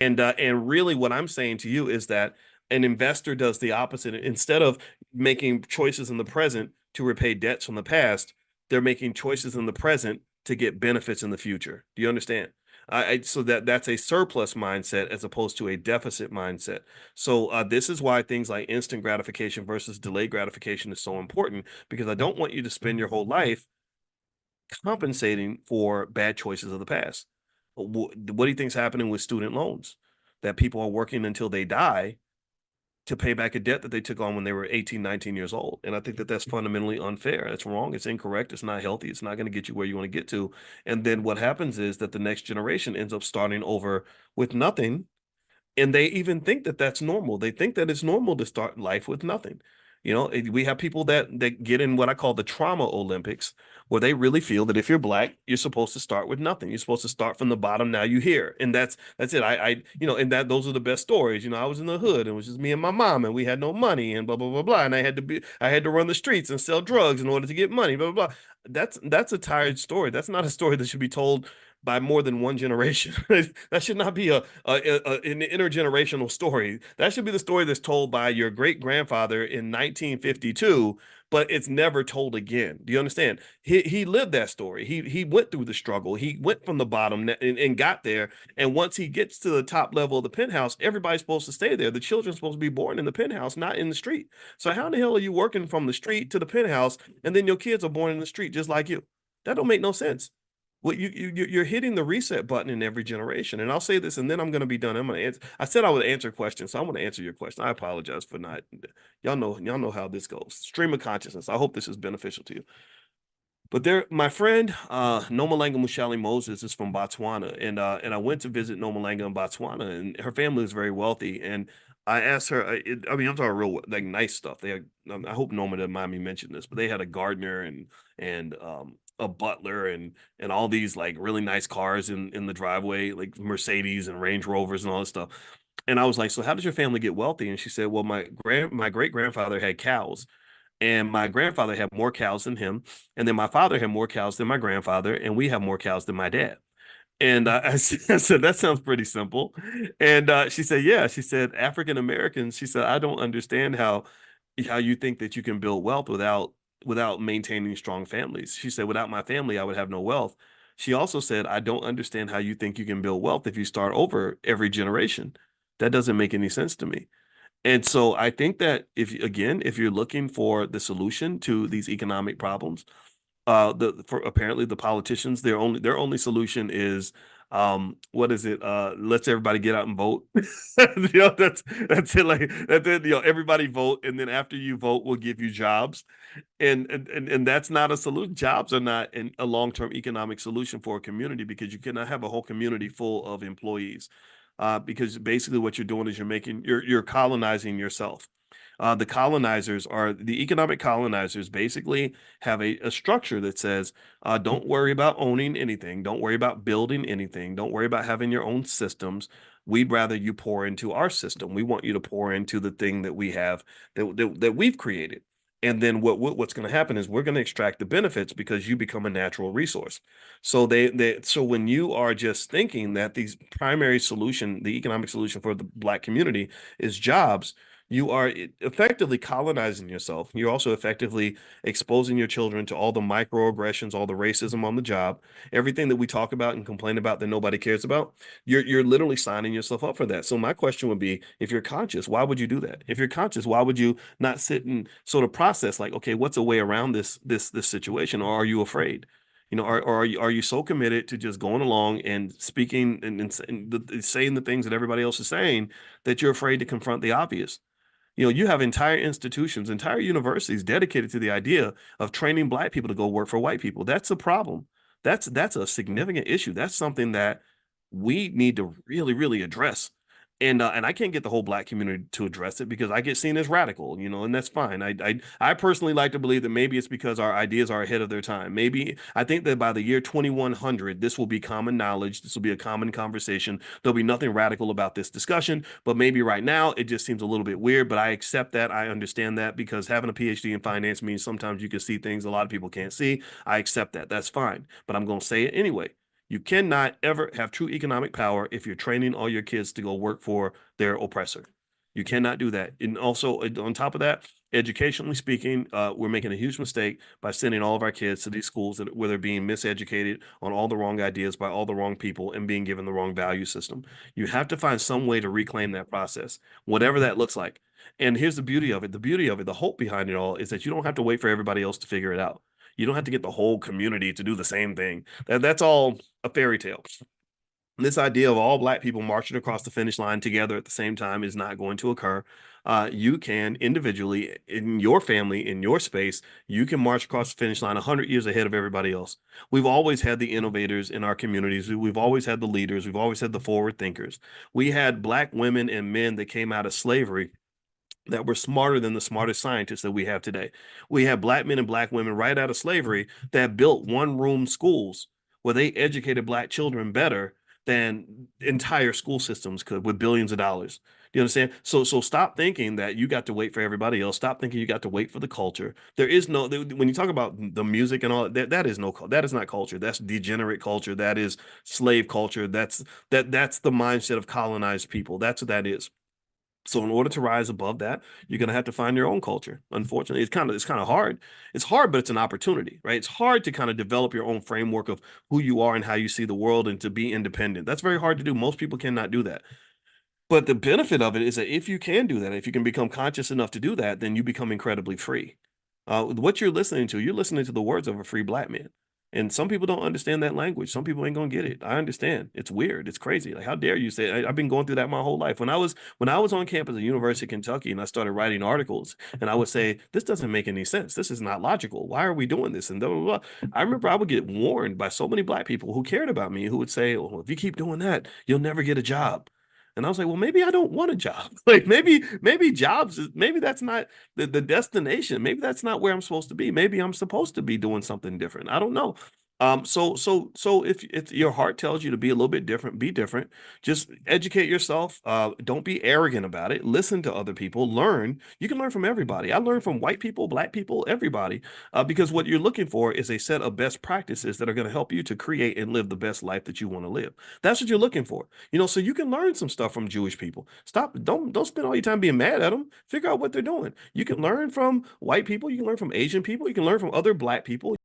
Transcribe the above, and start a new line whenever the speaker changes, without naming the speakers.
And really what I'm saying to you is that an investor does the opposite. Instead of making choices in the present to repay debts from the past, they're making choices in the present to get benefits in the future. Do you understand? So that's a surplus mindset as opposed to a deficit mindset. So this is why things like instant gratification versus delayed gratification is so important, because I don't want you to spend your whole life compensating for bad choices of the past. What do you think is happening with student loans? That people are working until they die to pay back a debt that they took on when they were 18, 19 years old. And I think that that's fundamentally unfair. That's wrong. It's incorrect. It's not healthy. It's not going to get you where you want to get to. And then what happens is that the next generation ends up starting over with nothing, and they even think that that's normal. They think that it's normal to start life with nothing. We have people that get in what I call the trauma Olympics, where they really feel that if you're black, you're supposed to start with nothing. You're supposed to start from the bottom. Now you here, and that's it. And that those are the best stories. I was in the hood, and it was just me and my mom, and we had no money, and blah blah blah blah. And I had to run the streets and sell drugs in order to get money. Blah blah blah. That's a tired story. That's not a story that should be told by more than one generation. That should not be an intergenerational story. That should be the story that's told by your great grandfather in 1952, but it's never told again. Do you understand? He lived that story. He went through the struggle. He went from the bottom and got there. And once he gets to the top level of the penthouse, everybody's supposed to stay there. The children's supposed to be born in the penthouse, not in the street. So how in the hell are you working from the street to the penthouse, and then your kids are born in the street just like you? That don't make no sense. Well, you're hitting the reset button in every generation. And I'll say this, and then I'm going to be done. I'm going to answer. I said I would answer questions, so I'm going to answer your question. I apologize for not. Y'all know how this goes. Stream of consciousness. I hope this is beneficial to you. But my friend, Nomalanga Mushali Moses is from Botswana, and I went to visit Nomalanga in Botswana, and her family is very wealthy. And I asked her, I mean, I'm talking real like nice stuff. I hope Noma doesn't mind me mentioning this, but they had a gardener and a butler and all these like really nice cars in the driveway, like Mercedes and Range Rovers and all this stuff. And I was like, so how did your family get wealthy? And she said, well, my great grandfather had cows, and my grandfather had more cows than him, and then my father had more cows than my grandfather, and we have more cows than my dad. And I said, that sounds pretty simple. And she said, yeah. She said, African Americans. She said, I don't understand how you think that you can build wealth without maintaining strong families. She said, without my family, I would have no wealth. She also said, I don't understand how you think you can build wealth if you start over every generation. That doesn't make any sense to me. And so I think that if you're looking for the solution to these economic problems, for apparently the politicians, their only solution is what is it? Let's everybody get out and vote. That's it. Like that's it. Everybody vote, and then after you vote, we'll give you jobs. And that's not a solution. Jobs are not a long-term economic solution for a community, because you cannot have a whole community full of employees. Because basically what you're doing is you're colonizing yourself. The economic colonizers basically have a structure that says, don't worry about owning anything. Don't worry about building anything. Don't worry about having your own systems. We'd rather you pour into our system. We want you to pour into the thing that we have that we've created. And then what's going to happen is we're going to extract the benefits because you become a natural resource. So when you are just thinking that the economic solution for the Black community is jobs, you are effectively colonizing yourself. You're also effectively exposing your children to all the microaggressions, all the racism on the job, everything that we talk about and complain about that nobody cares about. You're literally signing yourself up for that. So my question would be, if you're conscious, why would you do that? If you're conscious, why would you not sit and sort of process like, okay, what's a way around this situation, or are you afraid? Or are you so committed to just going along and speaking and saying the things that everybody else is saying that you're afraid to confront the obvious? You have entire institutions, entire universities dedicated to the idea of training Black people to go work for white people. That's a problem. That's a significant issue. That's something that we need to really, really address. And I can't get the whole Black community to address it because I get seen as radical, and that's fine. I personally like to believe that maybe it's because our ideas are ahead of their time. Maybe I think that by the year 2100, this will be common knowledge. This will be a common conversation. There'll be nothing radical about this discussion, but maybe right now it just seems a little bit weird. But I accept that. I understand that, because having a PhD in finance means sometimes you can see things a lot of people can't see. I accept that. That's fine. But I'm going to say it anyway. You cannot ever have true economic power if you're training all your kids to go work for their oppressor. You cannot do that. And also, on top of that, educationally speaking, we're making a huge mistake by sending all of our kids to these schools where they're being miseducated on all the wrong ideas by all the wrong people and being given the wrong value system. You have to find some way to reclaim that process, whatever that looks like. And here's the beauty of it. The beauty of it, the hope behind it all is that you don't have to wait for everybody else to figure it out. You don't have to get the whole community to do the same thing. That's all a fairy tale. This idea of all black people marching across the finish line together at the same time is not going to occur. You can individually, in your family, in your space, you can march across the finish line 100 years ahead of everybody else. We've always had the innovators in our communities. We've always had the leaders. We've always had the forward thinkers. We had black women and men that came out of slavery that were smarter than the smartest scientists that we have today. We have black men and black women right out of slavery that built one room schools where they educated black children better than entire school systems could with billions of dollars. Do you understand? So stop thinking that you got to wait for everybody else. Stop thinking you got to wait for the culture. There is no when you talk about the music and all that, that is no that is not culture. That's degenerate culture. That is slave culture. That's the mindset of colonized people. That's what that is. So in order to rise above that, you're gonna have to find your own culture. Unfortunately, it's kind of hard. It's hard, but it's an opportunity, right? It's hard to kind of develop your own framework of who you are and how you see the world and to be independent. That's very hard to do. Most people cannot do that. But the benefit of it is that if you can do that, if you can become conscious enough to do that, then you become incredibly free. What you're listening to the words of a free black man. And some people don't understand that language. Some people ain't gonna get it. I understand. It's weird. It's crazy. Like, how dare you say it? I've been going through that my whole life. When I was on campus at University of Kentucky and I started writing articles, and I would say, this doesn't make any sense. This is not logical. Why are we doing this? And blah, blah, blah. I remember I would get warned by so many black people who cared about me, who would say, well, if you keep doing that, you'll never get a job. And I was like, well, maybe I don't want a job. Like maybe maybe that's not the destination. Maybe that's not where I'm supposed to be. Maybe I'm supposed to be doing something different. I don't know. So if your heart tells you to be a little bit different, be different. Just educate yourself. Don't be arrogant about it. Listen to other people. Learn. You can learn from everybody. I learn from white people, black people, everybody. Because what you're looking for is a set of best practices that are going to help you to create and live the best life that you want to live. That's what you're looking for. So you can learn some stuff from Jewish people. Stop. Don't spend all your time being mad at them. Figure out what they're doing. You can learn from white people. You can learn from Asian people. You can learn from other black people.